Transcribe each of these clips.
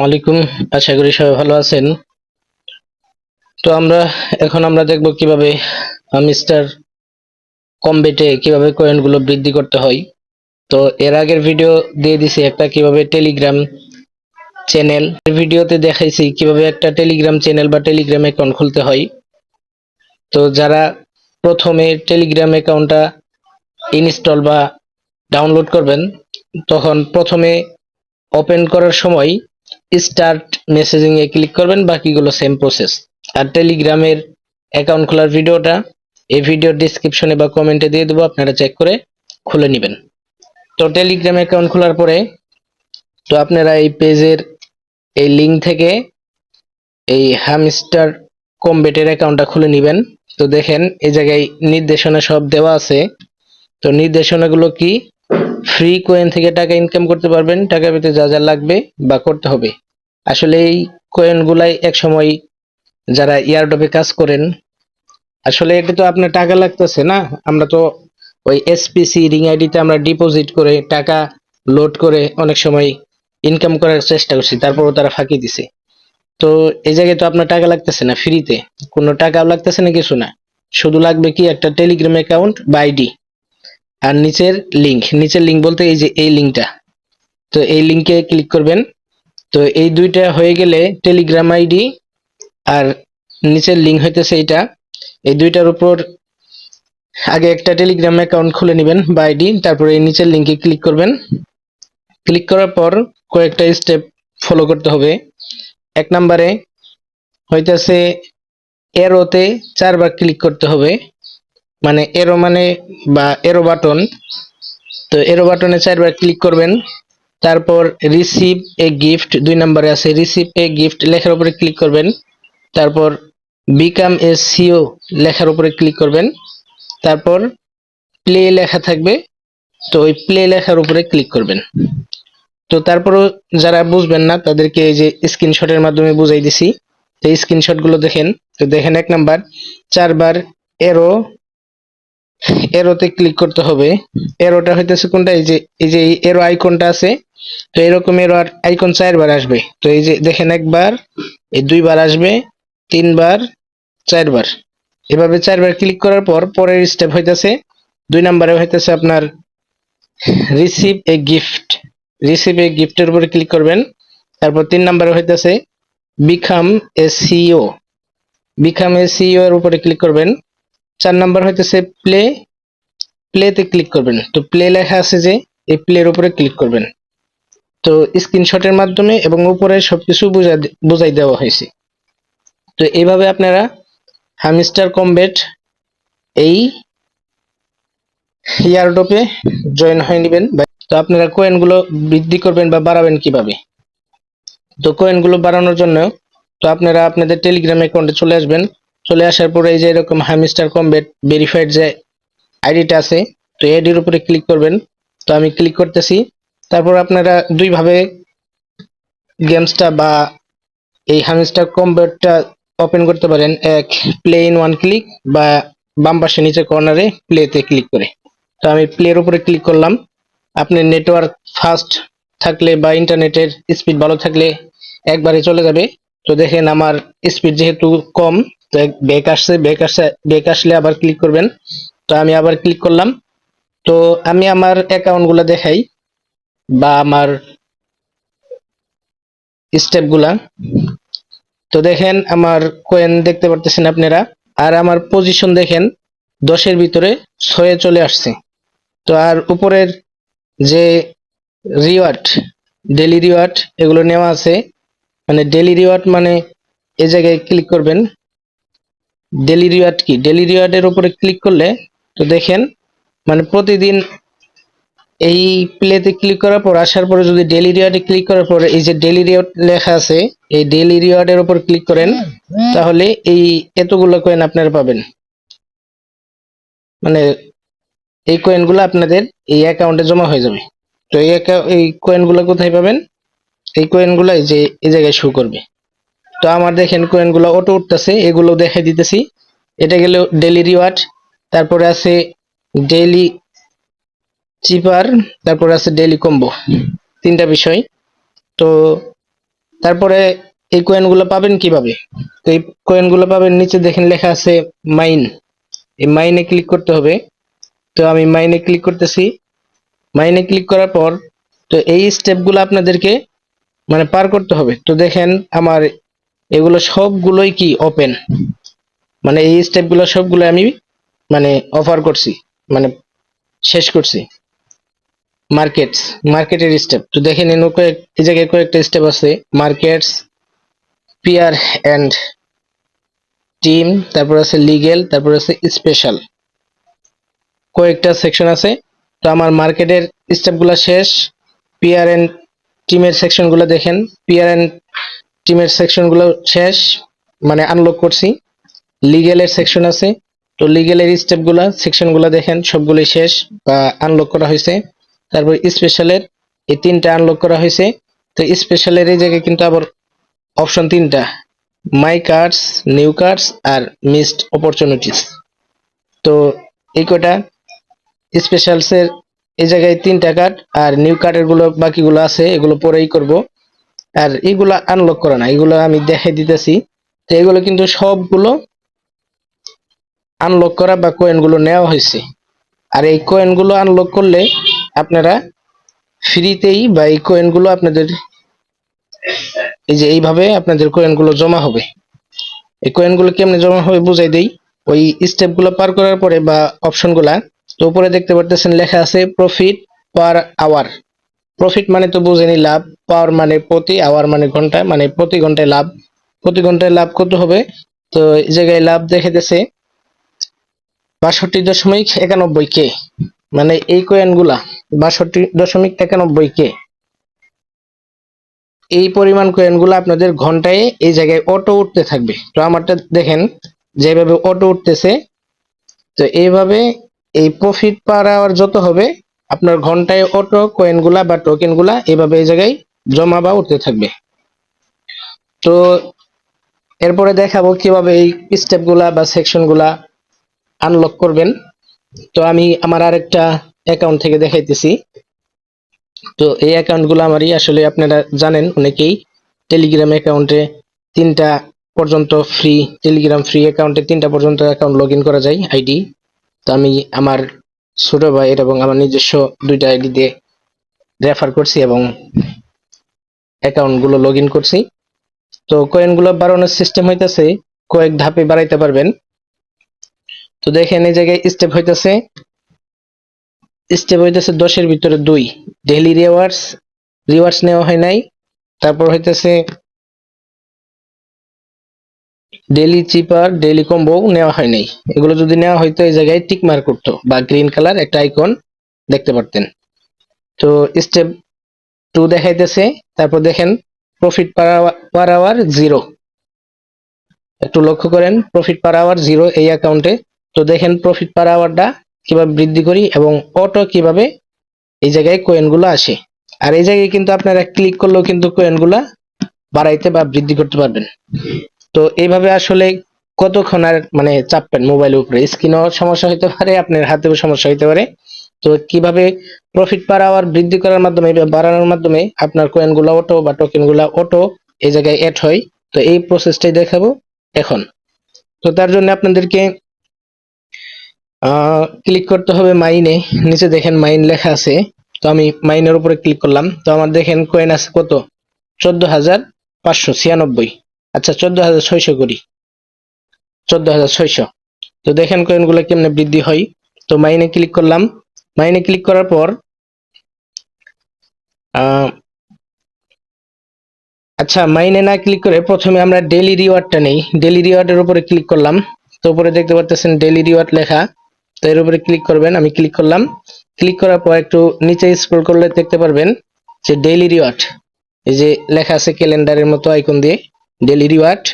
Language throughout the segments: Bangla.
আলাইকুম। আশা করি সবাই ভালো আছেন। তো আমরা দেখব কিভাবে মিস্টার কমবেটে কিভাবে কয়েনগুলো বৃদ্ধি করতে হয়। তো এর আগের ভিডিও দিয়ে দিছি একটা কিভাবে টেলিগ্রাম চ্যানেল, এর ভিডিওতে দেখাইছি কিভাবে একটা টেলিগ্রাম চ্যানেল বা টেলিগ্রাম অ্যাকাউন্ট খুলতে হয়। তো যারা প্রথমে টেলিগ্রাম অ্যাকাউন্টটা ইনস্টল বা ডাউনলোড করবেন, তখন প্রথমে ওপেন করার সময় স্টার্ট মেসেজিং এ ক্লিক করবেন, বাকিগুলো সেম প্রসেস। আর টেলিগ্রামের অ্যাকাউন্ট খোলার ভিডিওটা এই ভিডিওর ডিসক্রিপশনে বা কমেন্টে দিয়ে দেবো, আপনারা চেক করে খুলে নেবেন। তো টেলিগ্রাম অ্যাকাউন্ট খোলার পরে তো আপনারা এই পেজের এই লিঙ্ক থেকে এই হ্যামস্টার কমবেটের অ্যাকাউন্টটা খুলে নেবেন। তো দেখেন এই জায়গায় নির্দেশনা সব দেওয়া আছে। তো নির্দেশনাগুলো কি, ফ্রি কয়েন থেকে টাকা ইনকাম করতে পারবেন, টাকা পেতে যা যা লাগবে বা করতে হবে। আসলে এই কয়েনগুলাই এক সময় যারা ইয়ারডপে কাজ করেন, আসলে এটা তো আপনার টাকা লাগতেছে না। আমরা তো ওই এসপিসি রিং আইডিতে আমরা ডিপোজিট করে টাকা লোড করে অনেক সময় ইনকাম করার চেষ্টা করছি, তারপরও তারা ফাঁকি দিছে। তো এই জায়গায় তো আপনার টাকা লাগতেছে না, ফ্রিতে কোনো টাকাও লাগতেছে না, কিছু না। শুধু লাগবে কি একটা টেলিগ্রাম অ্যাকাউন্ট বা আইডি আর নিচের লিঙ্ক বলতে এই যে এই লিঙ্কটা। তো এই লিঙ্কে ক্লিক করবেন। তো এই দুইটা হয়ে গেলে টেলিগ্রাম আইডি আর নিচের লিঙ্ক হইতেছে এইটা, এই দুইটার উপর আগে একটা টেলিগ্রাম অ্যাকাউন্ট খুলে নেবেন বা আইডি, তারপরে এই নিচের লিঙ্কে ক্লিক করবেন। ক্লিক করার পর কয়েকটা স্টেপ ফলো করতে হবে। এক নম্বরে হইতেছে এরোতে 4 বার ক্লিক করতে হবে, মানে এরো মানে বা এরো বাটন। তো এরো বাটনে 4 বার ক্লিক করবেন। তারপর রিসিভ এ গিফট 2 নম্বরে আছে, রিসিভ এ গিফট লেখার উপরে ক্লিক করবেন। তারপর বিকাম এ সিও লেখার উপরে ক্লিক করবেন। তারপর প্লে লেখা থাকবে, তো ওই প্লে লেখার উপরে ক্লিক করবেন। তো তারপরও যারা বুঝবেন না তাদেরকে এই যে স্ক্রিনশটের মাধ্যমে বুঝাই দিছি। তো এই স্ক্রিনশট গুলো দেখেন। তো দেখেন 1 নম্বর 4 বার এরো, এরোতে ক্লিক করতে হবে। এরোটা হইতেছে কোনটা, এই যে এরো আইকনটা আছে। তো এরকম এরো আইকন 4 বার আসবে। তো এই যে দেখেন 1 বার, এই 2 বার আসবে, 3 বার, 4 বার। এভাবে 4 বার ক্লিক করার পর পরের স্টেপ হইতেছে 2 নম্বরে হইতেছে আপনার receive a gift, receive a গিফটের উপরে ক্লিক করবেন। তারপর 3 নম্বরে হইতেছে become a CEO, become a CEO এর উপরে ক্লিক করবেন। 4 নম্বর হইতেছে প্লে, প্লেতে ক্লিক করবেন। তো প্লে লেখা আছে যে এই প্লের উপরে ক্লিক করবেন। তো স্ক্রিনশটের মাধ্যমে এবং উপরে সবকিছু বুঝাই দেওয়া হয়েছে। তো এইভাবে আপনারা হ্যামস্টার কমবেট এই ইয়ারডপে জয়েন হয়ে নেবেন। তো আপনারা কয়েনগুলো বৃদ্ধি করবেন বা বাড়াবেন কিভাবে। তো কয়েনগুলো বাড়ানোর জন্য তো আপনারা আপনাদের টেলিগ্রাম অ্যাকাউন্টে চলে আসবেন। চলে আসার পরে এই যে এরকম হ্যামস্টার কমবেট ভেরিফাইড যে আইডিটা আছে, তো আইডির উপরে ক্লিক করবেন। তো আমি ক্লিক করতেছি। তারপর আপনারা দুইভাবে গেমসটা বা এই হ্যামস্টার কমবেটটা ওপেন করতে পারেন, এক প্লে ইন ওয়ান ক্লিক বা বাম পাশে নিচে কর্নারে প্লেতে ক্লিক করে। তো আমি প্লের উপরে ক্লিক করলাম। আপনার নেটওয়ার্ক ফাস্ট থাকলে বা ইন্টারনেটের স্পিড ভালো থাকলে একবারে চলে যাবে। তো দেখেন আমার স্পিড যেহেতু কম, তো ব্যাক আসলে আবার ক্লিক করবেন। তো আমি আবার ক্লিক করলাম। তো আমি আমার অ্যাকাউন্টগুলো দেখাই বা আমার স্টেপগুলা। তো দেখেন আমার কয়েন দেখতে পারতেছেন আপনারা, আর আমার পজিশন দেখেন 10-এর ভিতরে 6-এ চলে আসছে। তো আর উপরের যে রিওয়ার্ড, ডেলি রিওয়ার্ড এগুলো নেওয়া আছে, মানে ডেলি রিওয়ার্ড মানে এই জায়গায় ক্লিক করবেন। ডেলি রিওয়ার্ড কি, ডেলি রিওয়ার্ডের উপরে ক্লিক করলে তো দেখেন মানে প্রতিদিন এই প্লেতে ক্লিক করার পর আসার পরে যদি ডেলি রিওয়ার্ডে ক্লিক করার পরে এই যে ডেলি রিওয়ার্ড লেখা আছে, এই ডেলি রিওয়ার্ডের উপর ক্লিক করেন, তাহলে এই এতগুলো কয়েন আপনারা পাবেন। মানে এই কয়েনগুলো আপনাদের এই অ্যাকাউন্টে জমা হয়ে যাবে। তো এই কয়েনগুলো কোথায় পাবেন, এই কয়েনগুলো এই যে এই জায়গায় শো করবে। তো আমার দেখেন কয়েনগুলো অটো উঠতেছে, এগুলো দেখাই দিতেছি। এটা গেল ডেলি রিওয়ার্ড, তারপরে আছে ডেলি চিপার, তারপরে আছে ডেলি কম্বো, 3টা বিষয়। তো তারপরে এই কয়েনগুলো পাবেন কিভাবে? তো এই কয়েনগুলো পাবেন, নিচে দেখেন লেখা আছে মাইন। এই মাইনে ক্লিক করতে হবে। তো আমি মাইনে ক্লিক করতেছি। মাইনে ক্লিক করার পর তো এই স্টেপগুলো আপনাদেরকে মানে পার করতে হবে। তো দেখেন আমার এগুলো সবগুলোই কি ওপেন, মানে এই স্টেপগুলো সবগুলো আমি মানে অফার করছি, মানে শেষ করছি। মার্কেটের স্টেপ তো দেখেন এই জায়গায় কয়েকটা স্টেপ আছে। মার্কেটস, পিয়ার এন্ড টিম, তারপর আছে লিগেল, তারপর আছে স্পেশাল, কয়েকটা সেকশন আছে। তো আমার মার্কেটের স্টেপগুলো শেষ। পিয়ার এন্ড টিমের সেকশনগুলো দেখেন, পিয়ার এন্ড টিমের সেকশনগুলো শেষ, মানে আনলক করছি। লিগেলের সেকশন আছে, তো লিগেলের স্টেপগুলো সেকশনগুলো দেখেন সবগুলোই শেষ বা আনলক করা হয়েছে। তারপর স্পেশালের এই তিনটা আনলক করা হয়েছে। তো স্পেশালের এই জায়গায় কিন্তু আবার অপশন তিনটা, মাই কার্ডস, নিউ কার্ডস আর মিসড অপরচুনিটিস। তো এই কয়টা স্পেশালসের এই জায়গায় তিনটা কার্ড, আর নিউ কার্ডের গুলো বাকিগুলো আছে এগুলো পরেই করব। আর এগুলো আনলক করা না, এগুলো আমি দেখাই দিতেছি। তো এগুলো কিন্তু সবগুলো আনলক করা বা কয়েনগুলো নেওয়া হয়েছে। আর এই কয়েনগুলো আনলক করলে আপনারা ফ্রিতেই বা এই কয়েনগুলো আপনাদের এই যে এইভাবে আপনাদের কয়েনগুলো জমা হবে। এই কয়েনগুলো কেমনে জমা হবে বুঝাই দেই। ওই স্টেপগুলো পার করার পরে বা অপশনগুলা, তো উপরে দেখতে পারতেছেন লেখা আছে প্রফিট পার আওয়ার। প্রফিট মানে তো বুঝেনি লাভ, পাওয়ার মানে প্রতি, আওয়ার মানে ঘন্টা, মানে প্রতি ঘন্টায় লাভ। প্রতি ঘন্টায় লাভ কত হবে? তো এই জায়গায় লাভ দেখাইতেছে 62.91 কে, মানে এই কয়েনগুলা 62.91 কে। এই পরিমাণ কয়েনগুলো আপনাদের ঘন্টায় এই জায়গায় অটো উঠতে থাকবে। তো আমারটা দেখেন যেভাবে অটো উঠতেছে। তো এইভাবে এই প্রফিট পার আওয়ার যত হবে আপনার ঘন্টায় অটো কয়েনগুলা বা টোকেনগুলা এভাবে এই জায়গায় জমা বা উঠতে থাকবে। তো এরপরে দেখাবো কিভাবে এই স্টেপগুলা বা সেকশনগুলা আনলক করবেন। তো আমি আমার আরেকটা অ্যাকাউন্ট থেকে দেখাইতেছি। তো এই অ্যাকাউন্টগুলো আমারই, আসলে আপনারা জানেন অনেকেই টেলিগ্রাম অ্যাকাউন্টে তিনটা পর্যন্ত ফ্রি, টেলিগ্রাম ফ্রি অ্যাকাউন্টে তিনটা পর্যন্ত অ্যাকাউন্ট লগ ইন করা যায় আইডি। তো আমি আমার ছোট ভাইয়ের এবং আমার নিজস্ব দুইটা আইডি দিয়ে রেফার করছি এবং অ্যাকাউন্ট গুলো লগ ইন করছি। তো কয়েন গুলো বাড়ানোর সিস্টেম হইতেছে কয়েক ধাপে বাড়াইতে পারবেন। তো দেখেন এই জায়গায় স্টেপ হইতেছে 10-এর ভিতরে 2, ডেইলি রিওয়ার্ডস নেওয়া হয় নাই। তারপর হইতেছে ডেইলি চিপার, ডেইলি কম্বো নেওয়া হয় নাই। এগুলো যদি নেওয়া হয়তো এই জায়গায় টিক মার্ক করতো বা গ্রিন কালার একটা আইকন দেখতে পারতেন। তো স্টেপ 2 দেখাইতেছে। তারপর দেখেন প্রফিট পার আওয়ার 0, একটু লক্ষ্য করেন প্রফিট পার আওয়ার 0 এই অ্যাকাউন্টে। তো দেখেন প্রফিট পার আওয়ারটা কিভাবে বৃদ্ধি করি এবং অটো কিভাবে এই জায়গায় কয়েনগুলো আসে। আর এই জায়গায় কিন্তু আপনারা ক্লিক করলেও কিন্তু কয়েনগুলা বাড়াইতে বা বৃদ্ধি করতে পারবেন। তো এইভাবে আসলে কতক্ষণ আর মানে চাপবেন মোবাইলের উপরে, স্ক্রিনেও সমস্যা হতে পারে, আপনার হাতেও সমস্যা হতে পারে। তো কিভাবে প্রফিট পার আওয়ার বৃদ্ধি করার মাধ্যমে বা বাড়ানোর মাধ্যমে আপনার কয়েনগুলো অটো বা টোকেনগুলো অটো এই জায়গায় অ্যাড হয়, তো এই প্রসেসটাই দেখাবো এখন। তো তার জন্য আপনাদেরকে ক্লিক করতে হবে মাইনে। নিচে দেখেন মাইন লেখা আছে। তো আমি মাইনের উপরে ক্লিক করলাম। তো আমার দেখেন কয়েন আছে কত, 14,596। আচ্ছা 14,600 করি, 14,600। তো দেখেন কয়েনগুলো কেমনে বৃদ্ধি হয়। তো মাইনে ক্লিক করলাম। মাইনে ক্লিক করার পর আচ্ছা মাইনে না ক্লিক করে প্রথমে আমরা ডেইলি রিওয়ার্ডটা নেই। ডেইলি রিওয়ার্ডের উপরে ক্লিক করলাম। তো উপরে দেখতে পাচ্ছেন ডেইলি রিওয়ার্ড লেখা। তো এর উপরে ক্লিক করবেন, আমি ক্লিক করলাম। ক্লিক করার পর একটু নিচে স্ক্রল করলে দেখতে পারবেন যে ডেইলি রিওয়ার্ড, এই যে লেখা আছে ক্যালেন্ডারের মতো আইকন দিয়ে ডেইলি রিওয়ার্ড।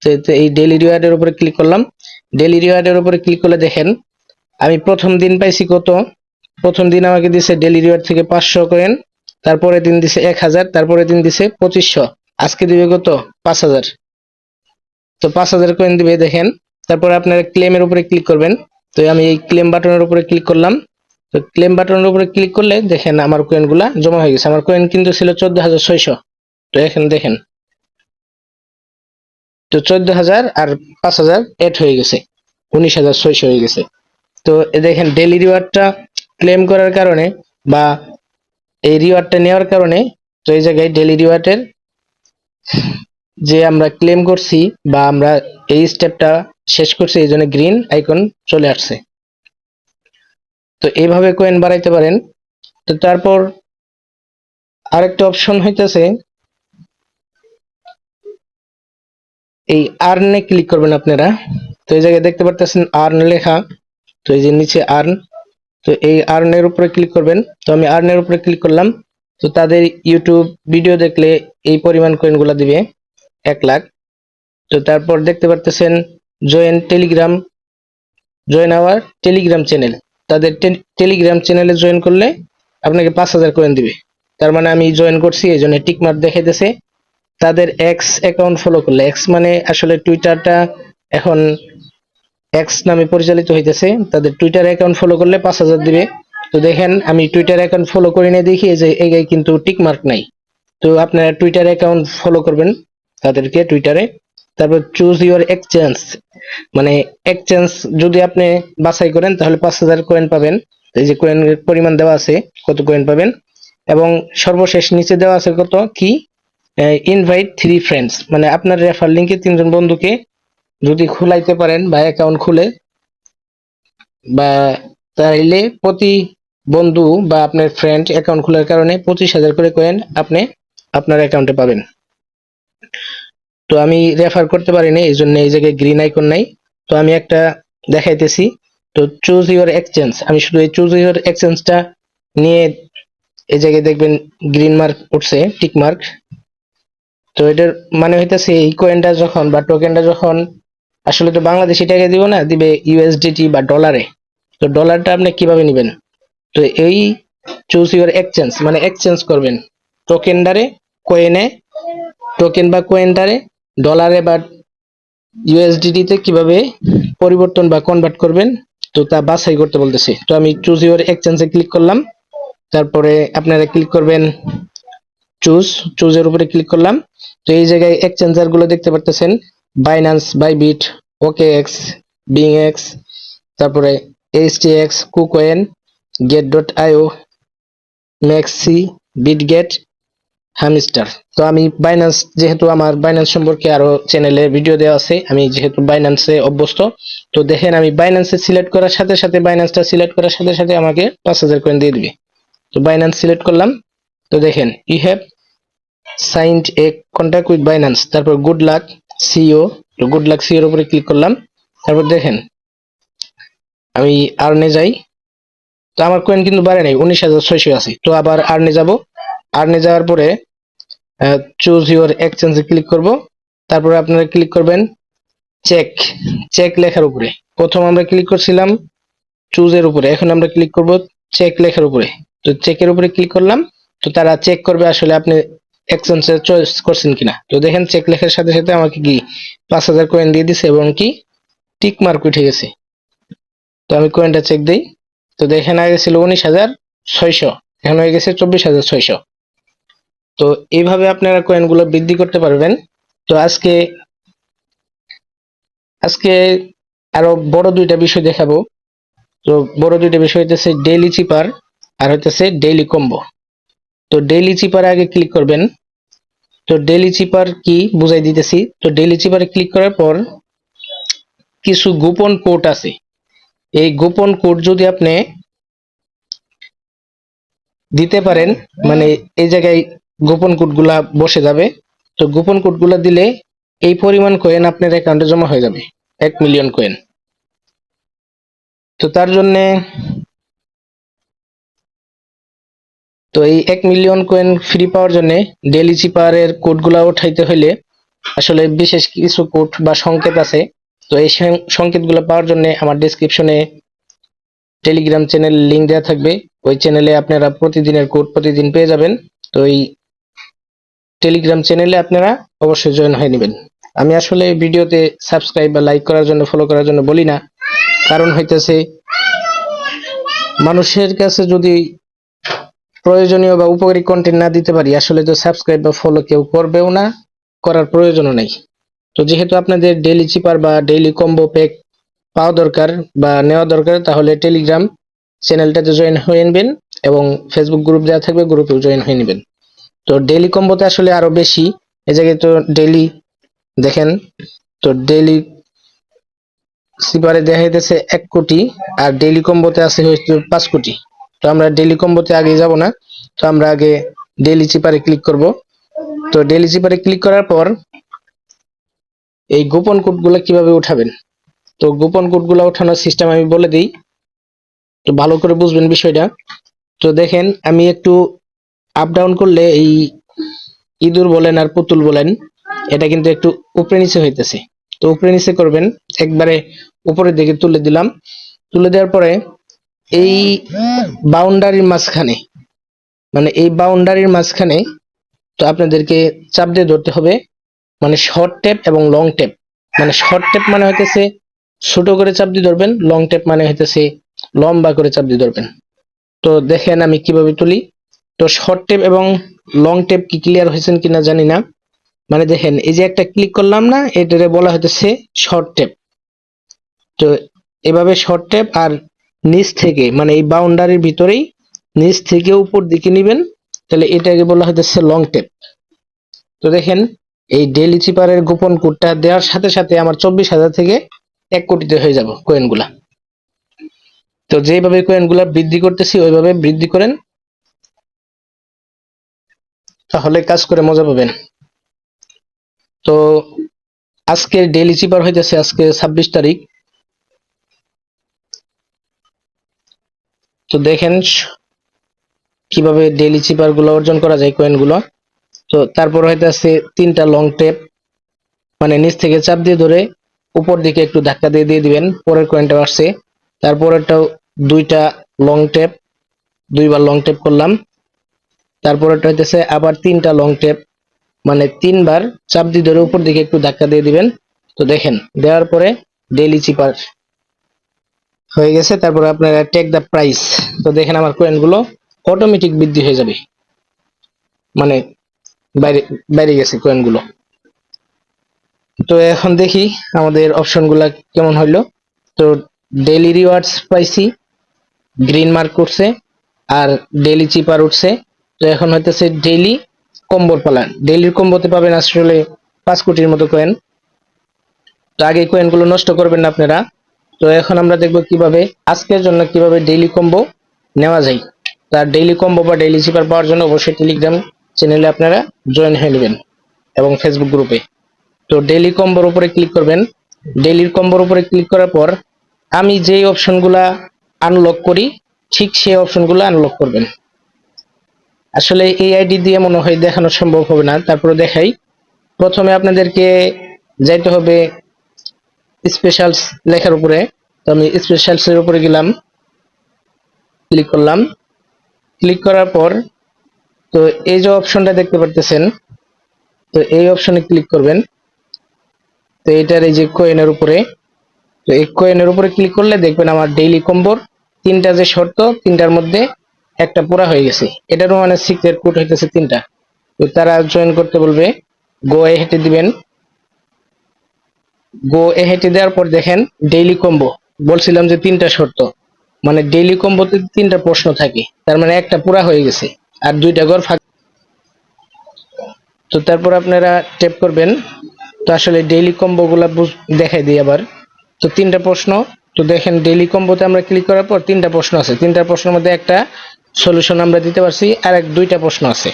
তো এই ডেইলি রিওয়ার্ডের উপরে ক্লিক করলাম। ডেইলি রিওয়ার্ডের উপরে ক্লিক করলে দেখেন আমি প্রথম দিন পাইছি কত। প্রথম দিন আমাকে দিছে ডেইলি রিওয়ার্ড থেকে 500 কয়েন, তারপরে দিন দিছে 1000, তারপরে দিন দিছে 2500, আজকে দিবে কত 5000। তো 5000 কয়েন দিবে দেখেন। তারপরে আপনারা ক্লেমের উপরে ক্লিক করবেন। তো আমি এই ক্লেম বাটনের উপরে ক্লিক করলাম। তো ক্লেম বাটনের উপরে ক্লিক করলে দেখেন আমার কয়েনগুলা জমা হয়ে গেছে। আমার কয়েন কিন্তু ছিল 14,600। তো এখানে দেখেন তো 14,000 আর 5,000 এড হয়ে গেছে, 19,600 হয়ে গেছে। তো দেখেন ডেইলি রিওয়ার্ডটা ক্লেম করার কারণে বা এই রিওয়ার্ডটা নেওয়ার কারণে, তো এই জায়গায় ডেইলি রিওয়ার্ডের যে আমরা ক্লেম করছি বা আমরা এই স্টেপটা শেষ করছি, এই জন্য গ্রিন আইকন চলে আসছে। তো এইভাবে কয়েন বাড়াইতে পারেন। তো তারপর আরেকটা অপশন হইতেছে এই আর্নে ক্লিক করবেন আপনারা। তো এই জায়গায় দেখতে পারতেছেন আর্ন লেখা, তো এই যে নিচে আর্ন, তো এই আর্নের উপরে ক্লিক করবেন। তো আমি আর্নের উপরে ক্লিক করলাম। তো তাদের ইউটিউব ভিডিও দেখলে এই পরিমাণ কয়েনগুলো দিবে 1 লাখ। তো তারপর দেখতে পারতেছেন জয়েন আওয়ার টেলিগ্রাম চ্যানেল, তাদের টেলিগ্রাম চ্যানেলে জয়েন করলে আপনাকে 5,000 কয়েন দিবে। তার মানে আমি জয়েন করছি, এই জন্য টিক মার্ক দেখাইতেছে। তাদের এক্স অ্যাকাউন্ট ফলো করলে, এক্স মানে আসলে টুইটারটা এখন এক্স নামে পরিচালিত হইতেছে, তাদের টুইটার অ্যাকাউন্ট ফলো করলে 5,000 দিবে। তো দেখেন আমি টুইটার অ্যাকাউন্ট ফলো করি না দেখি যে এই কিন্তু টিক মার্ক নাই। তো আপনারা টুইটার অ্যাকাউন্ট ফলো করবেন তাদেরকে টুইটারে। তারপর চুজ ইউর এক্সচেঞ্জ, মানে এক্সচেঞ্জ যদি আপনি বাছাই করেন তাহলে 5,000 কয়েন পাবেন। এই যে কয়েনের পরিমাণ দেওয়া আছে কত কয়েন পাবেন, এবং সর্বশেষ নিচে দেওয়া আছে কত কি, ইনভাইট 3 ফ্রেন্ডস, মানে আপনার রেফার লিঙ্কে 3 জন বন্ধুকে যদি খুলাইতে পারেন বা অ্যাকাউন্ট খুলে, বা তাইলে প্রতি বন্ধু বা আপনার ফ্রেন্ড অ্যাকাউন্ট খোলার কারণে 25,000 করে কয়েন আপনি আপনার অ্যাকাউন্টে পাবেন। তো আমি রেফার করতে পারিনি, এই জন্য এই জায়গায় গ্রিন আইকন নাই। তো আমি একটা দেখাইতেছি। তো চুজ ইউর এক্সচেঞ্জ, আমি শুধু এই চুজ ইউর এক্সচেঞ্জটা নিয়ে এই জায়গায় দেখবেন গ্রিন মার্ক উঠছে, টিক মার্ক। তো এটার মানে হইতেছে এই কয়েনটা যখন বা টোকেনটা যখন, আসলে তো বাংলাদেশি টাকা দিব না, দিবে ইউএসডিটি বা ডলারে। তো ডলারটা আপনি কিভাবে নেবেন, তো এই চুজ ইউর এক্সচেঞ্জ মানে এক্সচেঞ্জ করবেন টোকেনডারে কয়েনে, টোকেন বা কয়েনটারে ডলারে বা ইউএসডিটি তে কিভাবে পরিবর্তন বা কনভার্ট করবেন, তো তা বাছাই করতে বলতেছে। তো আমি চুজ ইউর এক্সচেঞ্জে ক্লিক করলাম। তারপরে আপনারা ক্লিক করবেন চুজের উপরে ক্লিক করলাম। তো এই জায়গায় এক্সচেঞ্জার গুলো দেখতে পারতেছেন, বাইন্যান্স, বাইবিট, ওকে এক্স, বিং এক্স, তারপরে এইচটিএক্স, কুকয়েন, গেট ডট আইও, ম্যাক্সি, বিটগেট, হামস্টার। তো আমি বাইন্যান্স, যেহেতু আমার বাইন্যান্স সম্পর্কে আরো চ্যানেলে ভিডিও দেওয়া আছে, আমি যেহেতু বাইন্যান্সে অভ্যস্ত, তো দেখেন আমি বাইন্যান্সে সিলেক্ট করার সাথে সাথে, বাইন্যান্সটা সিলেক্ট করার সাথে সাথে আমাকে 5,000 কয়েন দিয়ে দিবে। তো বাইন্যান্স সিলেক্ট করলাম। তো দেখেন you have signed a contact with Binance, তারপর গুড লাক সিও, তো গুড লাক সিওর উপরে ক্লিক করলাম। তারপর দেখেন আমি আর্নে যাই। তো আমার কয়েন কিন্তু বাড়ে নাই, 19,600 আছে। তো আবার আর্নে যাব, আর্নে যাওয়ার পরে চুজ ইউর এক্সচেঞ্জে ক্লিক করব। তারপরে আপনারা ক্লিক করবেন চেক, চেক লেখার উপরে। প্রথম আমরা ক্লিক করছিলাম চুজের উপরে, এখন আমরা ক্লিক করব চেক লেখার উপরে। তো চেকের উপরে ক্লিক করলাম। তো তারা চেক করবে আসলে আপনি এক্সচেঞ্জ চয়েস করছেন কিনা। তো দেখেন চেক লেখার সাথে সাথে আমাকে কি 5,000 কয়েন দিয়ে দিছে এবং কি টিক মার্ক উঠে গেছে। তো আমি কয়েনটা চেক দেই। তো দেখেন আগে ছিল 19,600, এখন হয়ে গেছে 24,600। তো এইভাবে আপনারা কয়েনগুলো বৃদ্ধি করতে পারবেন। তো আজকে আজকে আরো বড় দুইটা বিষয় দেখাবো। তো বড় দুইটা বিষয় হইতেছে ডেইলি চিপার আর হইতেছে ডেইলি কম্বো। তো ডেইলি চিপার আগে ক্লিক করবেন। তো ডেইলি চিপার কি বুঝাই দিতেছি। তো ডেইলি চিপারে ক্লিক করার পর কিছু গোপন কোড আছে, এই গোপন কোড যদি আপনি দিতে পারেন, মানে এই জায়গায় গোপন কোডগুলা বসে যাবে। তো গোপন কোডগুলা দিলে এই পরিমাণ কয়েন আপনার অ্যাকাউন্টে জমা হয়ে যাবে, 1 মিলিয়ন কয়েন। তো তার জন্য, তো এই 1 মিলিয়ন কয়েন ফ্রি পাওয়ার জন্য ডেইলি চিপারের কোডগুলা উঠাইতে হইলে আসলে বিশেষ কিছু কোড বা সংকেত আছে। তো এই সংকেতগুলো পাওয়ার জন্য আমার ডেসক্রিপশনে টেলিগ্রাম চ্যানেল লিংক দেওয়া থাকবে, ওই চ্যানেলে আপনারা প্রতিদিনের কোড প্রতিদিন পেয়ে যাবেন। তো এই টেলিগ্রাম চ্যানেলে আপনারা অবশ্যই জয়েন হয়ে নেবেন। আমি আসলে ভিডিওতে সাবস্ক্রাইব বা লাইক করার জন্য, ফলো করার জন্য বলি না, কারণ হইতেছে মানুষের কাছে যদি প্রয়োজনীয় বা উপকারী কন্টেন্ট না দিতে পারি, আসলে তো সাবস্ক্রাইব বা ফলো কেউ করবেও না, করার প্রয়োজনও নেই। তো যেহেতু আপনাদের ডেইলি চিপার বা ডেইলি কম্বো প্যাক পাওয়া দরকার বা নেওয়া দরকার, তাহলে টেলিগ্রাম চ্যানেলটাতে জয়েন হয়ে নেবেন এবং ফেসবুক গ্রুপ দেওয়া থাকবে, গ্রুপেও জয়েন হয়ে নেবেন। তো ডেইলি কম্বোতে আসলে আরো বেশি, এই জায়গায় তো ডেইলি দেখেন, তো ডেইলি সিপারে দেখা যাইতেছে 1 কোটি আর ডেইলি কম্বোতে আছে হচ্ছে 5 কোটি। তো আমরা ডেইলি কম্বোতে আগে যাব না, তো আমরা আগে ডেইলি চিপারে ক্লিক করব। তো ডেইলি চিপারে ক্লিক করার পর এই গোপন কোডগুলো কিভাবে উঠাবেন, তো গোপন কোডগুলো ওঠানোর সিস্টেম আমি বলে দিই, তো ভালো করে বুঝবেন বিষয়টা। তো দেখেন আমি একটু আপ ডাউন করলে এই ইঁদুর বলেন আর পুতুল বলেন, এটা কিন্তু একটু উপরে নিচে হইতেছে। তো উপরে নিচে করবেন, একবারে উপরের দিকে তুলে দিলাম। তুলে দেওয়ার পরে এই বাউন্ডারির মাঝখানে, মানে এই বাউন্ডারির মাঝখানে তো আপনাদেরকে চাপ দিয়ে ধরতে হবে, মানে শর্ট ট্যাপ এবং লং ট্যাপ। মানে শর্ট ট্যাপ মানে হইতেছে ছোট করে চাপ দিয়ে ধরবেন, লং ট্যাপ মানে হইতেছে লম্বা করে চাপ দিয়ে ধরবেন। তো দেখেন আমি কিভাবে তুলি। তো শর্ট ট্যাপ এবং লং ট্যাপ কি ক্লিয়ার হয়েছেন কিনা জানি না। মানে দেখেন এই যে একটা ক্লিক করলাম না, এটারে বলা হইতেছে শর্ট ট্যাপ। তো এভাবে শর্ট ট্যাপ আর নিচ থেকে, মানে এই বাউন্ডারির ভিতরেই নিচ থেকে উপর দিকে নিবেন, তাহলে এটাকে বলা হইতেছে লং ট্যাপ। তো দেখেন এই ডেইলি চিপারের গোপন কোডটা দেওয়ার সাথে সাথে আমার 24,000 থেকে 1 কোটিতে হয়ে যাব কয়েনগুলা। তো যেভাবে কয়েনগুলা বৃদ্ধি করতেছি ওইভাবে বৃদ্ধি করেন, তাহলে কাজ করে মজা পাবেন। তো আজকে ডেইলি চিপার হইতেছে আজকে 26 তারিখ। তো দেখেন কিভাবে ডেইলি চিপার গুলো অর্জন করা যায় কয়েনগুলো। তো তারপর হইতেছে 3টা লং টেপ, মানে নিচ থেকে চাপ দিয়ে ধরে উপর দিকে একটু ধাক্কা দিয়ে দিয়ে দিবেন, পরের কয়েনটা আসছে। তারপরেরটাও 2টা লং টেপ, 2বার লং টেপ করলাম। তারপরেরটা হইতেছে আবার 3টা লং টেপ, মানে 3বার চাপ দিয়ে ধরে উপর দিকে একটু ধাক্কা দিয়ে দিবেন। তো দেখেন দেওয়ার পরে ডেইলি চিপার হয়ে গেছে। তারপরে আপনারা টেক দ্য প্রাইস, তো দেখেন আমার কয়েনগুলো অটোমেটিক বৃদ্ধি হয়ে যাবে, মানে বাইরে বাইরে গেছে কয়েনগুলো। তো এখন দেখি আমাদের অপশনগুলা কেমন হইলো। তো ডেইলি রিওয়ার্ডস পাইছি, গ্রিন মার্ক করছে, আর ডেইলি চিপার উঠছে। তো এখন হইতেছে ডেইলি কম্বোর পালা। ডেইলির কম্বোতে পাবেন আসলে 5 কোটির মতো কয়েন। তো আগে কয়েনগুলো নষ্ট করবেন না আপনারা। তো এখন আমরা দেখব কিভাবে আজকের জন্য কিভাবে ডেইলি কম্বো নেওয়া যায়। তার ডেইলি কম্বো বা ডেইলি চিপার পাওয়ার জন্য অবশ্যই টেলিগ্রাম চ্যানেলে আপনারা জয়েন হয়ে নেবেন এবং ফেসবুক গ্রুপে। তো ডেইলি কম্বোর উপরে ক্লিক করবেন। ডেইলির কম্বোর উপরে ক্লিক করার পর আমি যেই অপশনগুলা আনলক করি ঠিক সেই অপশনগুলো আনলক করবেন। আসলে এই আইডি দিয়ে মনে হয় দেখানো সম্ভব হবে না, তারপরে দেখাই। প্রথমে আপনাদেরকে যাইতে হবে স্পেশালস লেখার উপরে। তো আমি স্পেশালস এর উপরে গেলাম, ক্লিক করলাম। ক্লিক করার পর তো এই যে অপশনটা দেখতে পারতেছেন, তো এই অপশনে ক্লিক করবেন। তো এটার এই যে কয়েনের উপরে, তো এই কয়েনের উপরে ক্লিক করলে দেখবেন আমার ডেইলি কম্বোর 3টা যে শর্ত, 3টার মধ্যে একটা পুরা হয়ে গেছে। এটারও মানে সিক্রেট কোড হইতেছে 3টা। তো তারা জয়েন করতে বলবে, গো এ হেঁটে দিবেন। গো এ হেঁটে দেওয়ার পর দেখেন ডেইলি কম্বো, বলছিলাম যে 3টা শর্ত, মানে ডেইলি কম্বোতে 3টা প্রশ্ন থাকে, তার মানে একটা পুরা হয়ে গেছে আর 2টা ঘর ফাঁকা। তো তারপর আপনারা ট্যাপ করবেন। তো আসলে ডেইলি কম্বো গুলা দেখাই দিই আবার। তো 3টা প্রশ্ন, তো দেখেন ডেইলি কম্বোতে আমরা ক্লিক করার পর 3টা প্রশ্ন আছে, 3টা প্রশ্নের মধ্যে একটা সলিউশন আমরা দিতে পারছি, আর 2টা প্রশ্ন আছে।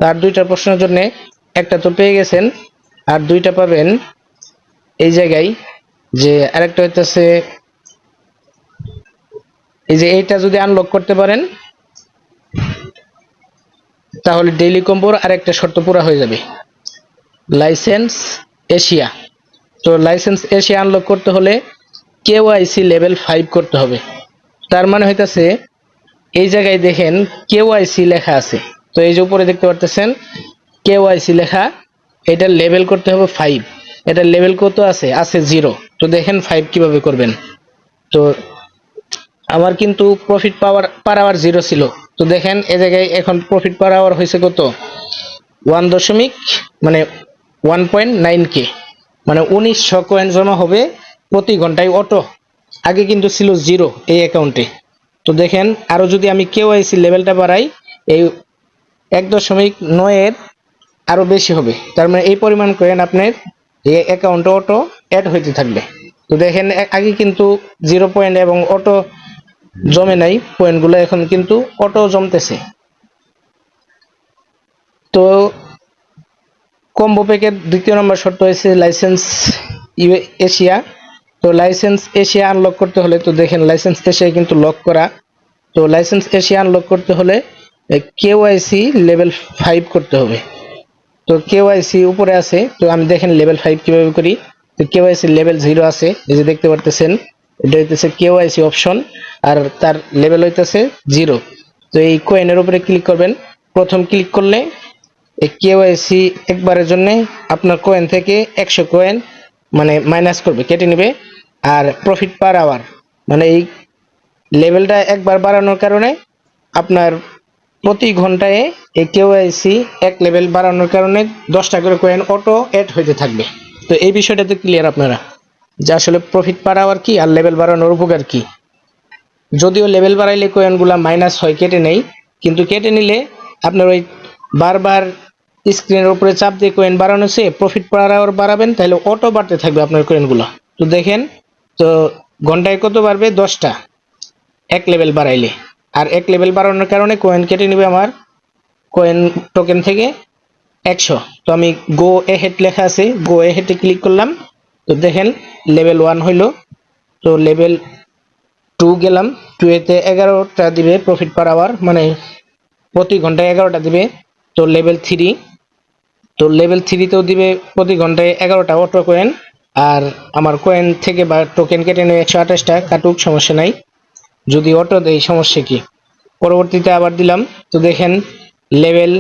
আর 2টা প্রশ্নের জন্য একটা তো পেয়ে গেছেন, আর 2টা পাবেন এই জায়গায়। যে আরেকটা হইতেছে এই যে এইটা যদি আনলক করতে পারেন তাহলে ডেইলি কম্বোর আরেকটা শর্ত পুরা হয়ে যাবে, লাইসেন্স এশিয়া। তো লাইসেন্স এশিয়া আনলক করতে হলে কেওআইসি লেভেল 5 করতে হবে। তার মানে হইতাছে এই জায়গায় দেখেন কেওআইসি লেখা আছে। তো এই যে উপরে দেখতে পারতেছেন কেওআইসি লেখা, এটা লেভেল করতে হবে 5। এটা লেভেল কত আছে? আছে 0। তো দেখেন 5 কিভাবে করবেন। তো আমার কিন্তু প্রফিট পাওয়ার পার আওয়ার 0 ছিল। তো দেখেন এই জায়গায় এখন প্রফিট পার আওয়ার হয়েছে কত, 1 দশমিক মানে 1.9 কে, মানে 1900 কয়েন জমা হবে প্রতি ঘন্টায় অটো। আগে কিন্তু ছিল 0 এই অ্যাকাউন্টে। তো দেখেন আরো যদি আমি কেওআইসি লেভেলটা বাড়াই, এই 1.9 এর আরো বেশি হবে। তার মানে এই পরিমাণ কয়েন আপনার এই অ্যাকাউন্টে অটো অ্যাড হইতে থাকবে। তো দেখেন আগে কিন্তু 0 পয়েন্ট এবং অটো জমে নাই পয়েন্টগুলো, এখন কিন্তু অটো জমতেছে। তো কম্বো প্যাকের দ্বিতীয় নম্বর শর্ত হয়েছে লাইসেন্স এশিয়া। তো লাইসেন্স এশিয়া আনলক করতে হলে, তো দেখেন লাইসেন্স এশিয়া কিন্তু লক করা। তো লাইসেন্স এশিয়া আনলক করতে হলে কেওআইসি লেভেল 5 করতে হবে। তো কেওআইসি উপরে আছে, তো আমি দেখেন লেভেল 5 কিভাবে করি। তো কেওআইসি লেভেল 0 আছে, এই যে দেখতে পারতেছেন, এটা হইতেছে কেওআইসি অপশন, আর তার লেভেল হইতেছে 0। তো এই কয়েনের উপরে ক্লিক করবেন। প্রথম ক্লিক করলে এই কেওআইসি একবারের জন্য আপনার কয়েন থেকে 100 কয়েন মানে মাইনাস করবে, কেটে নেবে। আর প্রফিট পার আওয়ার, মানে এই লেভেলটা একবার বাড়ানোর কারণে আপনার প্রতি ঘন্টায় এই কেওআইসি এক লেভেল বাড়ানোর কারণে 10টা করে কয়েন অটো অ্যাড হইতে থাকবে। তো এই বিষয়টাতে ক্লিয়ার আপনারা যে আসলে প্রফিট পার আওয়ার কি আর লেভেল বাড়ানোর উপকার কি। যদিও লেভেল বাড়াইলে কয়েনগুলা মাইনাস হয়, কেটে নেই, কিন্তু কেটে নিলে আপনার ওই বারবার স্ক্রিনের উপরে চাপ দিয়ে কয়েন বাড়ানো সে প্রফিট পার আওয়ার বাড়াবেন, তাহলে অটো বাড়তে থাকবে আপনার কয়েনগুলো। তো দেখেন, তো ঘন্টায় কত বাড়বে? 10টা এক লেভেল বাড়াইলে। আর এক লেভেল বাড়ানোর কারণে কয়েন কেটে নেবে আমার কয়েন টোকেন থেকে 100। তো আমি গো এহেড লেখা আছে, গো এহেডে ক্লিক করলাম। তো দেখেন লেভেল 1 হইলো। তো লেভেল 2 গেলাম, 2 এতে 11টা দিবে প্রফিট পার আওয়ার, মানে প্রতি ঘন্টায় 11টা দিবে। তো লেভেল 3, তো লেভেল 3তেও দিবে প্রতি ঘন্টায় 11টা অটো কয়েন। আর আমার কয়েন থেকে বা টোকেন কেটে নেবে 128টা, কাটুক সমস্যা নাই, যদি অটো দেয় সমস্যা কি। পরবর্তীতে আবার দিলাম। তো দেখেন লেভেল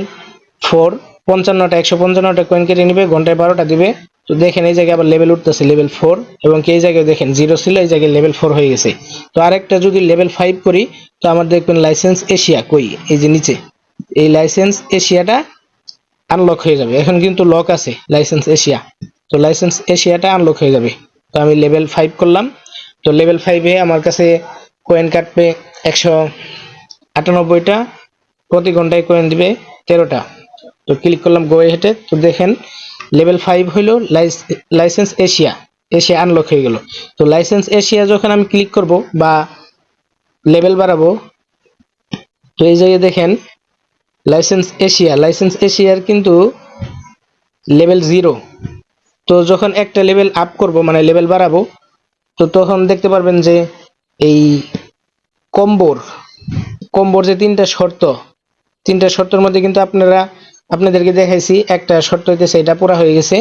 4 55টা 155টা কয়েন কেটে নিবে, ঘন্টায় 12টা দিবে। তো দেখেন এই জায়গায় আবার লেভেল উঠতেছে লেভেল 4, এবং এই জায়গায় দেখেন 0 ছিল, এই জায়গায় লেভেল 4 হয়ে গেছে। তো আরেকটা যদি লেভেল 5 করি, তো আমার দেখবেন লাইসেন্স এশিয়া কই, এই যে নিচে এই লাইসেন্স এশিয়াটা আনলক হয়ে যাবে। এখন কিন্তু লক আছে লাইসেন্স এশিয়া, তো লাইসেন্স এশিয়াটা আনলক হয়ে যাবে। তো আমি লেভেল 5 করলাম। তো লেভেল 5-এ আমার কাছে কয়েন কাটবে 198টা, প্রতি ঘন্টায় কয়েন দিবে 13টা। তো ক্লিক করলাম গো হেটে। তো দেখেন লেভেল 5 হইলো লাইসেন্স এশিয়া, এশিয়া আনলক হয়ে গেল। তো লাইসেন্স এশিয়া যখন আমি ক্লিক করব বা লেভেল বাড়াবো, তো এই জায়গায় দেখেন লাইসেন্স এশিয়ার কিন্তু লেভেল 0। তো যখন একটা লেভেল আপ করব মানে লেভেল বাড়াবো, তো তখন দেখতে পারবেন যে এই কম্বোর যে তিনটা শর্তের মধ্যে কিন্তু আপনাদেরকে দেখাইছি, একটা শর্ত হইতেছে এটা পুরা হয়ে গেছে।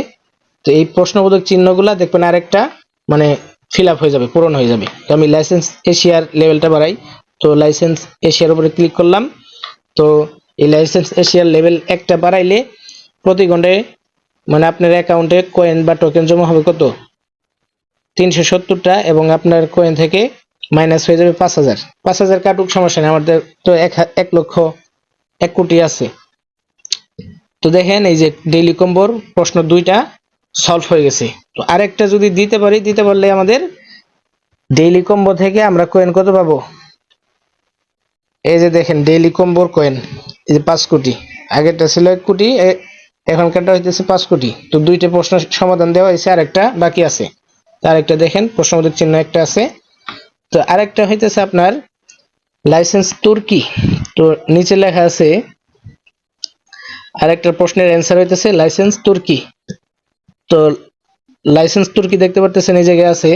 তো এই প্রশ্নবোধক চিহ্নগুলা দেখবেন আরেকটা মানে ফিল আপ হয়ে যাবে, পূরণ হয়ে যাবে। তো আমি লাইসেন্স এশিয়ার লেভেলটা বাড়াই। তো লাইসেন্স এশিয়ার উপরে ক্লিক করলাম। তো এই লাইসেন্স এশিয়ার লেভেল একটা বাড়াইলে প্রতি ঘন্টায় মানে আপনার অ্যাকাউন্টে কয়েন বা টোকেন জমা হবে কত? 370টা, এবং আপনার কয়েন থেকে মাইনাস হয়ে যাবে 5000 কাটুক সমস্যা নেই, আমাদের তো 1 কোটি আছে। তো দেখেন এই যে ডেইলি কম্বোর প্রশ্ন 2টা সলভ হয়ে গেছে। তো আরেকটা যদি দিতে পারলে আমাদের ডেইলি কম্বো থেকে আমরা কয়েন কত পাবো? এই যে দেখেন ডেইলি কম্বোর কয়েন, এই যে 5 কোটি, আগেরটা ছিল 1 কোটি, এখনকারটা হইতেছে 5 কোটি। তো 2টা প্রশ্ন সমাধান দেওয়া হয়েছে, আরেকটা বাকি আছে। আরেকটা দেখেন প্রশ্নবোধক চিহ্ন একটা আছে। তো আরেকটা হইতেছে আপনার লাইসেন্স তুর্কি। তো নিচে লেখা আছে আরেকটা প্রশ্নের অ্যান্সার হইতেছে লাইসেন্স তুর্কি। তো লাইসেন্স তুর্কি দেখতে পারতেছেন এই জায়গায় আছে।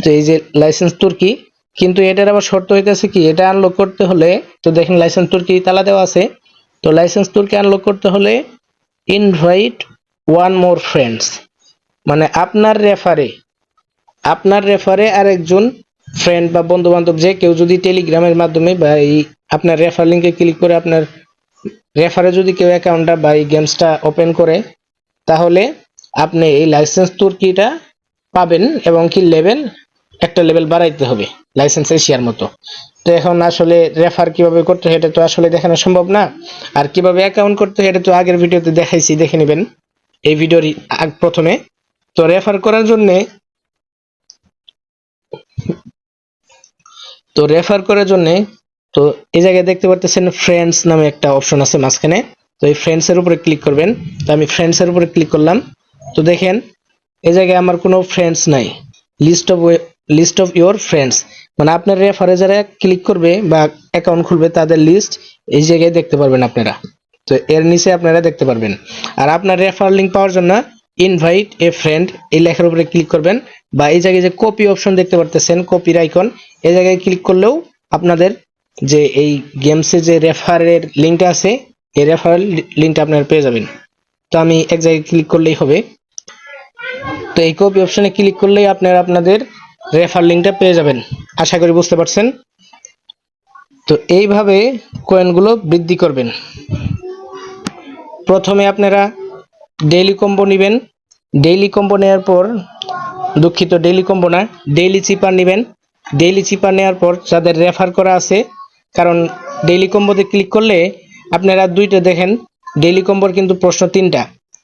তো এই যে লাইসেন্স তুর্কি, কিন্তু এটার আবার শর্ত হইতেছে কি, এটা আনলক করতে হলে, তো দেখেন লাইসেন্স তুর্কি তালা দেওয়া আছে। তো লাইসেন্স তুর্কি আনলক করতে হলে ইনভাইট ওয়ান মোর ফ্রেন্ডস, মানে আপনার রেফারে আরেকজন ফ্রেন্ড বা বন্ধু বান্ধব যে কেউ যদি টেলিগ্রামের মাধ্যমে বা এই আপনার রেফার লিঙ্কে ক্লিক করে আপনার রেফারে যদি কেউ অ্যাকাউন্টটা বা এই গেমসটা ওপেন করে, তাহলে আপনি এই লাইসেন্স তুর্কিটা পাবেন, এবং কি একটা লেভেল বাড়াইতে হবে লাইসেন্স এশিয়ার মতো। তো এখন আসলে রেফার কিভাবে করতে হয় এটা তো আসলে দেখানো সম্ভব না, আর কিভাবে অ্যাকাউন্ট করতে হয় এটা তো আগের ভিডিওতে দেখাইছি, দেখে নেবেন এই ভিডিওর প্রথমে। তো রেফার করার জন্য তো এই জায়গায় দেখতে পারতেছেন ফ্রেন্ডস নামে একটা অপশন আছে মাঝখানে। তো এই ফ্রেন্ডস এর উপরে ক্লিক করবেন। তো আমি ফ্রেন্ডস এর উপরে ক্লিক করলাম। তো দেখেন এই জায়গায় আমার কোনো ফ্রেন্ডস নাই। লিস্ট অফ ইওর ফ্রেন্ডস, মানে আপনার রেফারে যারা ক্লিক করবে বা অ্যাকাউন্ট খুলবে তাদের লিস্ট এই জায়গায় দেখতে পারবেন আপনারা। তো এর নিচে আপনারা দেখতে পারবেন। আর আপনার রেফার লিংক পাওয়ার জন্য ইনভাইট এ ফ্রেন্ড এই লেখার উপরে ক্লিক করবেন, বা এই জায়গায় যে কপি অপশন দেখতে পারতেছেন, কপির আইকন, এই জায়গায় ক্লিক করলেও আপনাদের যে এই গেমসে যে রেফারের লিঙ্কটা আছে এই রেফারেল লিঙ্কটা আপনারা পেয়ে যাবেন। তো আমি এক জায়গায় ক্লিক করলেই হবে। তো এই কপি অপশনে ক্লিক করলেই আপনারা আপনাদের রেফার লিঙ্কটা পেয়ে যাবেন। আশা করি বুঝতে পারছেন। তো এইভাবে কয়েনগুলো বৃদ্ধি করবেন। প্রথমে আপনারা ডেইলি কম্বো নেবেন। ডেইলি কম্বো নেওয়ার পর, দুঃখিত ডেইলি কম্বো না, ডেইলি চিপার নেবেন। ডেইলি চিপার নেওয়ার পর যাদের রেফার করা আছে, কারণ ডেইলি কম্বোতে ক্লিক করলে আপনারা দুইটা দেখেন, ডেইলি কম্বোর কিন্তু প্রশ্ন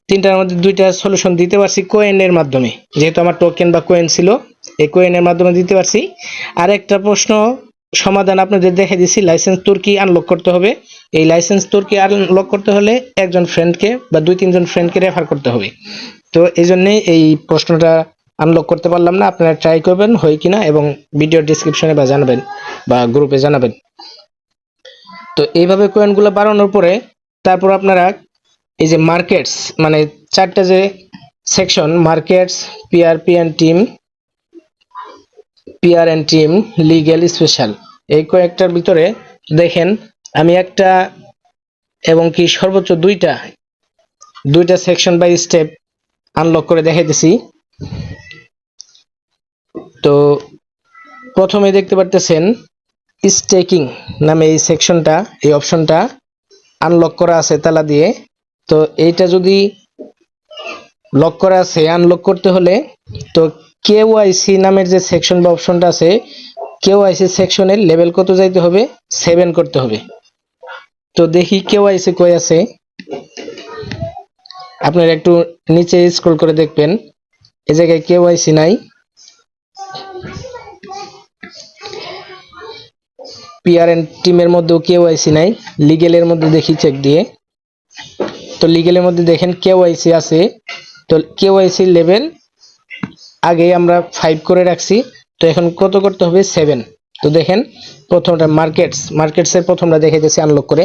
তিনটার মধ্যে দুইটা সলিউশন দিতে পারছি কোয়েনের মাধ্যমে, যেহেতু আমার টোকেন বা কোয়েন ছিল, এই কোয়েনের মাধ্যমে দিতে পারছি। আর একটা প্রশ্ন সমাধান আপনাদের দেখে দিছি, লাইসেন্স তুর্কি আনলক করতে হবে। এই লাইসেন্স তুর্কি আনলক করতে হলে একজন ফ্রেন্ডকে বা 2-3 জন ফ্রেন্ডকে রেফার করতে হবে। তো এই জন্যে এই প্রশ্নটা আনলক করতে পারলাম না। আপনারা ট্রাই করবেন হয় কিনা, এবং ভিডিও ডিসক্রিপশনে বা জানাবেন বা গ্রুপে জানাবেন। তো এইভাবে কয়েনগুলো বাড়ানোর পরে তারপর আপনারা এই যে মার্কেটস, মানে 4টা যে section, markets, PR and team, legal, special, এই কয়েকটার ভিতরে দেখেন আমি একটা এবং কি সর্বোচ্চ দুইটা সেকশন বাই স্টেপ আনলক করে দেখাইতেছি। তো প্রথমে দেখতে পারতেছেন স্টেকিং নামে এই সেকশনটা, এই অপশনটা আনলক করা আছে তালা দিয়ে। তো এইটা যদি লক করা আছে, আনলক করতে হলে তো কেওয়াইসি নামের যে সেকশন বা অপশনটা আছে, কেওয়াইসি সেকশনের লেভেল কত যাইতে হবে, 7 করতে হবে। তো দেখি কেওয়াইসি কই আছে। আপনারা একটু নিচে স্ক্রল করে দেখবেন, এই জায়গায় কেওয়াইসি নাই। পিআর এন্ড টিমের মধ্যেও কেওয়াইসি নাই। লিগেলের মধ্যে দেখি চেক দিয়ে। তো লিগেলের মধ্যে দেখেন কেওয়াইসি আছে। তো কেওয়াইসি লেভেল আগে আমরা 5 করে রাখছি, তো এখন কত করতে হবে, 7। তো দেখেন প্রথমটা মার্কেটসের প্রথমটা দেখাইতেছি আনলক করে।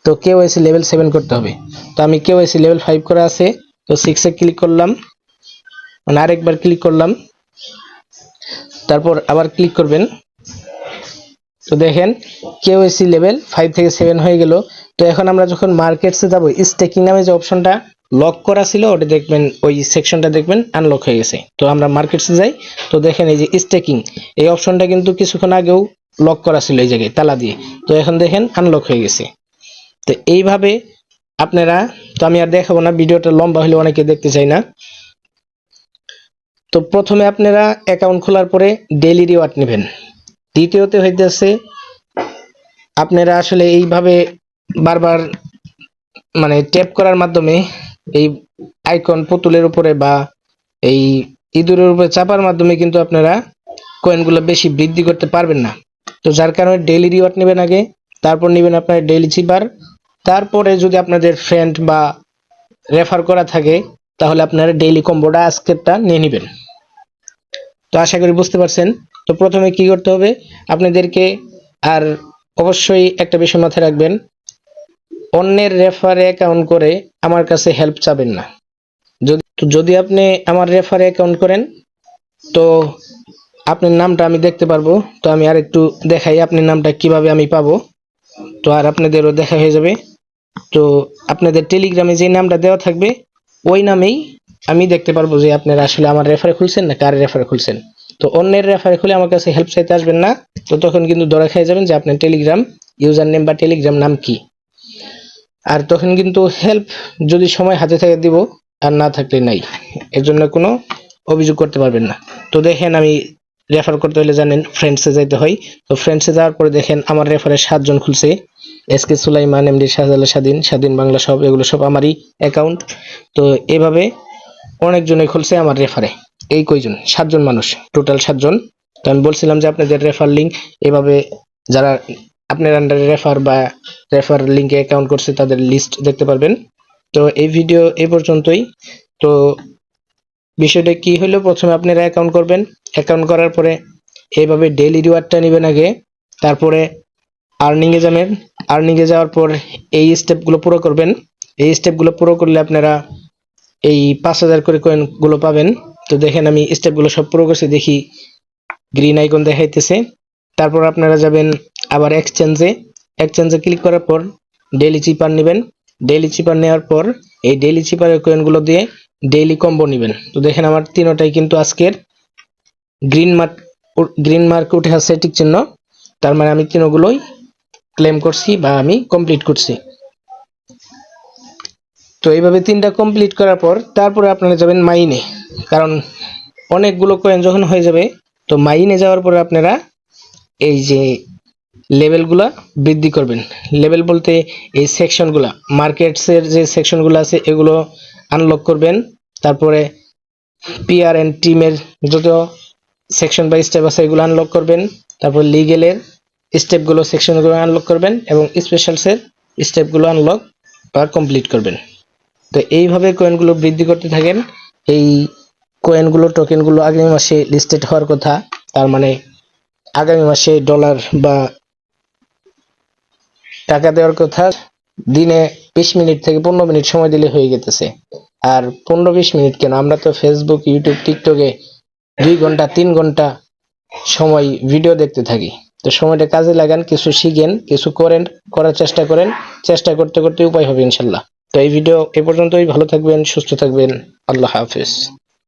তো কেওয়াইসি লেভেল 7 করতে হবে। তো আমি কেওয়াইসি লেভেল 5 করা আছে, তো 6 এ ক্লিক করলাম, মানে আরেকবার ক্লিক করলাম, তারপর আবার ক্লিক করবেন। তো দেখেন কেওয়াইসি লেভেল 5 থেকে 7 হয়ে গেল। তো এখন আমরা যখন মার্কেটসে যাব, স্টেকিং নামে যে অপশনটা লক করা ছিল ওটা দেখবেন, ওই সেকশনটা দেখবেন আনলক হয়ে গেছে। তো আমরা মার্কেটসে যাই। তো দেখেন এই যে স্টেকিং, এই অপশনটা কিন্তু কিছুক্ষণ আগেও লক করা ছিল এই জায়গায় তালা দিয়ে। তো এখন দেখেন আনলক হয়ে গেছে। তো এইভাবে আপনারা, তো আমি আর দেখাবো না, ভিডিওটা লম্বা হলে অনেকে দেখতে চাই না। তো প্রথমে আপনারা অ্যাকাউন্ট খোলার পরে ডেইলি রিওয়ার্ড নেবেন। দ্বিতীয়তে হইতেছে আপনারা আসলে এইভাবে বারবার মানে ট্যাপ করার মাধ্যমে এই আইকন পুতুলের উপরে বা এই ইঁদুরের উপরে চাপার মাধ্যমে কিন্তু আপনারা কয়েনগুলো বেশি বৃদ্ধি করতে পারবেন না। তো যার কারণে ডেইলি রিওয়ার্ড নেবেন আগে, তারপর নেবেন আপনার ডেইলি চিপার, তারপরে যদি আপনাদের ফ্রেন্ড বা রেফার করা থাকে তাহলে আপনারা ডেইলি কম্বোটা আজকেরটা নিয়ে নেবেন। তো আশা করি বুঝতে পারছেন। তো প্রথমে কি করতে হবে আপনাদেরকে, আর অবশ্যই একটা বিষয় মাথায় রাখবেন, অন্যের রেফারে অ্যাকাউন্ট করে আমার কাছে হেল্প চাবেন না। যদি আপনি আমার রেফারে অ্যাকাউন্ট করেন তো আপনার নামটা আমি দেখতে পারবো। তো আমি আর একটু দেখাই আপনার নামটা কিভাবে আমি পাবো, তো আর আপনাদেরও দেখা হয়ে যাবে। তো আপনাদের টেলিগ্রামে যে নামটা দেওয়া থাকবে ওই নামেই আমি দেখতে পারবো যে আপনারা আসলে আমার রেফারে খুলছেন না কার রেফারে খুলছেন। তো অন্যের রেফারে খুলে আমার কাছে হেল্প চাইতে আসবেন না। তো তখন কিন্তু ধরা খেয়ে যাবেন যে আপনার টেলিগ্রাম ইউজার নেম বা টেলিগ্রাম নাম কি। আর তখন কিন্তু হেল্প যদি সময় হাতে থেকে দিব, আর না থাকলে নাই, এর জন্য কোনো অভিযোগ করতে পারবেন না। তো দেখেন আমি রেফার করতে হলে জানেন ফ্রেন্ডসে যাইতে হয়। তো ফ্রেন্ডসে যাওয়ার পরে দেখেন আমার রেফারে 7 জন খুলছে, এসকে সুলাইমান, এমডি শাহজালাল, স্বাধীন বাংলা, সব এগুলো সব আমারই অ্যাকাউন্ট। তো এভাবে অনেকজনই খুলছে আমার রেফারে। এই কয়জন? 7 জন মানুষ, টোটাল 7 জন। তো আমি বলছিলাম যে আপনাদের রেফার লিঙ্ক এভাবে যারা আপনার আন্ডারে রেফার লিঙ্কে অ্যাকাউন্ট করছে তাদের লিস্ট দেখতে পারবেন। তো এই ভিডিও এই পর্যন্তই। তো বিষয়টা কি হলো, প্রথমে আপনারা অ্যাকাউন্ট করবেন, অ্যাকাউন্ট করার পরে এইভাবে ডেইলি রিওয়ার্ডটা নেবেন আগে, তারপরে আর্নিং এ যাবেন। আর্নিং এ যাওয়ার পর এই স্টেপগুলো পুরো করবেন। এই স্টেপগুলো পুরো করলে আপনারা এই 5,000 করে কয়েন গুলো পাবেন। তো দেখেন আমি স্টেপগুলো সব পুরো করছি, দেখি গ্রিন আইকন দেখাইতেছে। তারপর আপনারা যাবেন আবার এক্সচেঞ্জে ক্লিক করার পর ডেইলি চিপার নেবেন। ডেইলি চিপার নেওয়ার পর এই ডেইলি চিপারের কয়েনগুলো দিয়ে ডেইলি কম্বো নেবেন। তো দেখেন আমার তিনটাই কিন্তু আজকের গ্রিন মার্ক উঠে আছে টিক চিহ্ন, তার মানে আমি তিনগুলোই ক্লেম করছি বা আমি কমপ্লিট করছি। তো এইভাবে 3টা কমপ্লিট করার পর তারপরে আপনারা যাবেন মাইনে, কারণ অনেকগুলো কয়েন যখন হয়ে যাবে তো মাইনে যাওয়ার পরে আপনারা এই যে লেভেলগুলা বৃদ্ধি করবেন। লেভেল বলতে এই সেকশনগুলা, মার্কেটসের যে সেকশনগুলো আছে এগুলো আনলক করবেন। তারপরে পিআর এন্ড টিমের যত সেকশন বা স্টেপ আছে এগুলো আনলক করবেন। তারপর লিগেলের স্টেপগুলো সেকশনগুলো আনলক করবেন এবং স্পেশালসের স্টেপগুলো আনলক বা কমপ্লিট করবেন। তো এইভাবে কয়েনগুলো বৃদ্ধি করতে থাকেন। এই কয়েনগুলো টোকেনগুলো আগামী মাসে লিস্টেড হওয়ার কথা, তার মানে আগামী মাসে ডলার বা টাকা দেওয়ার কথা। দিনে 20 মিনিট থেকে 15 মিনিট সময় দিলে হয়ে যেতেছে। আর 15-20 মিনিট কেন, আমরা তো ফেসবুক, ইউটিউব, টিকটকে 2 ঘন্টা 3 ঘন্টা সময় ভিডিও দেখতে থাকি। তো সময়টা কাজে লাগান, কিছু শিখেন, কিছু করেন, করার চেষ্টা করেন। চেষ্টা করতে করতে উপায় হবে ইনশাল্লাহ। তো এই ভিডিও এ পর্যন্তই। ভালো থাকবেন, সুস্থ থাকবেন। আল্লাহ হাফেজ।